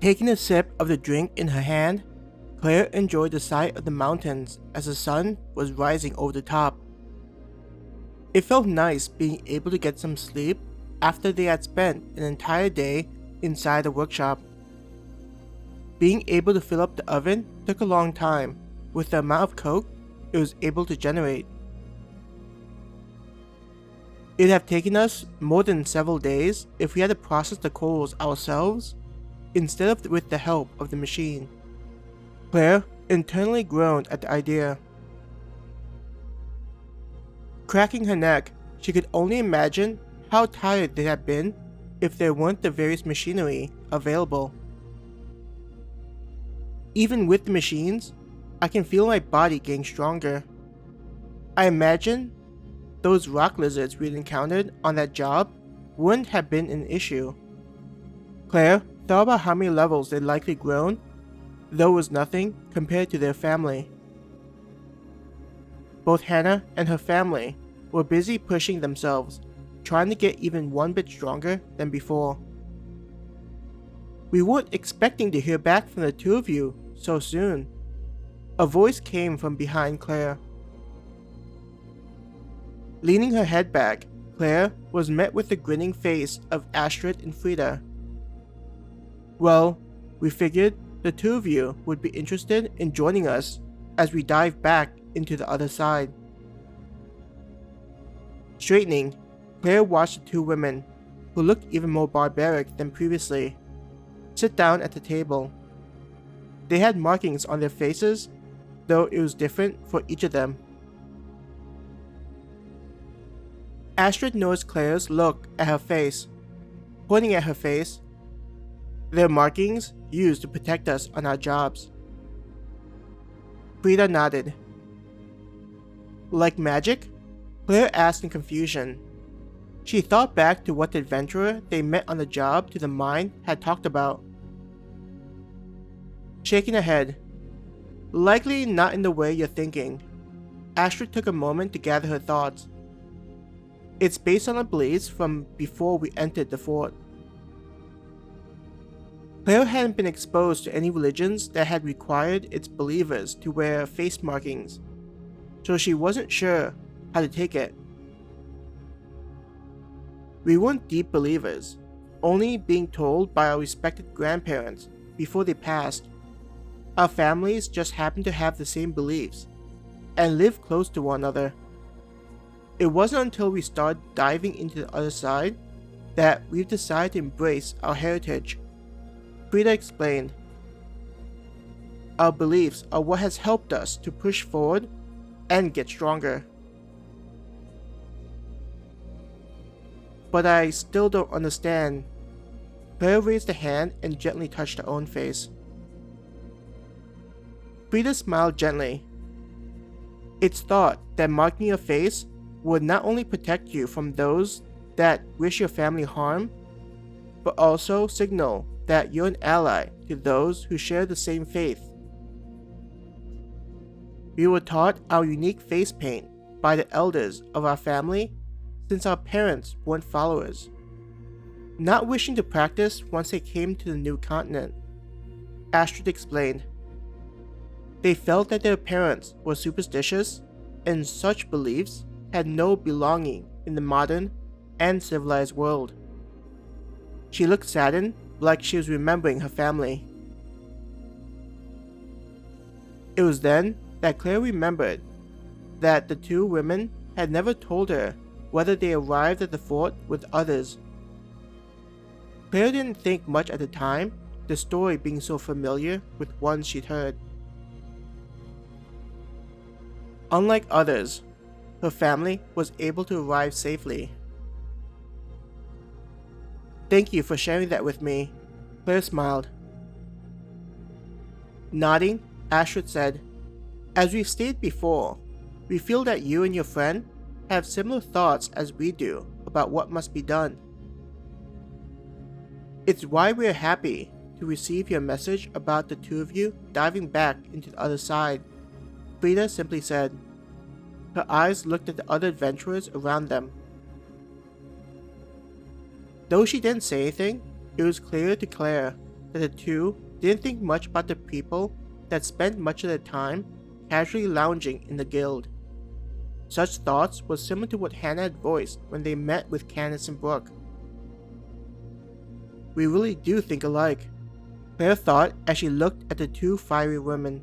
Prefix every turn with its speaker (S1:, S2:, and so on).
S1: Taking a sip of the drink in her hand, Claire enjoyed the sight of the mountains as the sun was rising over the top. It felt nice being able to get some sleep after they had spent an entire day inside the workshop. Being able to fill up the oven took a long time with the amount of coke it was able to generate. It would have taken us more than several days if we had to process the coals ourselves instead of with the help of the machine. Claire internally groaned at the idea. Cracking her neck, she could only imagine how tired they'd have been if there weren't the various machinery available. Even with the machines, I can feel my body getting stronger. I imagine those rock lizards we'd encountered on that job wouldn't have been an issue. Claire thought about how many levels they'd likely grown, though it was nothing compared to their family. Both Hannah and her family were busy pushing themselves, trying to get even one bit stronger than before. We weren't expecting to hear back from the two of you so soon. A voice came from behind Claire. Leaning her head back, Claire was met with the grinning face of Astrid and Frida. Well, we figured the two of you would be interested in joining us as we dive back into the other side. Straightening, Claire watched the two women, who looked even more barbaric than previously, sit down at the table. They had markings on their faces, though it was different for each of them. Astrid noticed Claire's look at her face. Pointing at her face, "They're markings used to protect us on our jobs." Frida nodded. "Like magic?" Claire asked in confusion. She thought back to what the adventurer they met on the job to the mine had talked about. Shaking her head, "Likely not in the way you're thinking." Astrid took a moment to gather her thoughts. "It's based on our beliefs from before we entered the fort." Claire hadn't been exposed to any religions that had required its believers to wear face markings, so she wasn't sure how to take it. "We weren't deep believers, only being told by our respected grandparents before they passed. Our families just happened to have the same beliefs and live close to one another. It wasn't until we started diving into the other side that we've decided to embrace our heritage," Frida explained. "Our beliefs are what has helped us to push forward and get stronger." "But I still don't understand." Claire raised a hand and gently touched her own face. Frida smiled gently. "It's thought that marking your face would not only protect you from those that wish your family harm, but also signal that you're an ally to those who share the same faith. We were taught our unique face paint by the elders of our family since our parents weren't followers, not wishing to practice once they came to the new continent," Astrid explained. "They felt that their parents were superstitious, and such beliefs had no belonging in the modern and civilized world." She looked saddened, like she was remembering her family. It was then that Claire remembered that the two women had never told her whether they arrived at the fort with others. Claire didn't think much at the time, the story being so familiar with ones she'd heard. Unlike others, her family was able to arrive safely. "Thank you for sharing that with me," Claire smiled. Nodding, Astrid said, "As we've stated before, we feel that you and your friend have similar thoughts as we do about what must be done. It's why we are happy to receive your message about the two of you diving back into the other side," Frida simply said. Her eyes looked at the other adventurers around them. Though she didn't say anything, it was clear to Claire that the two didn't think much about the people that spent much of their time casually lounging in the guild. Such thoughts was similar to what Hannah had voiced when they met with Candace and Brooke. "We really do think alike," Claire thought as she looked at the two fiery women.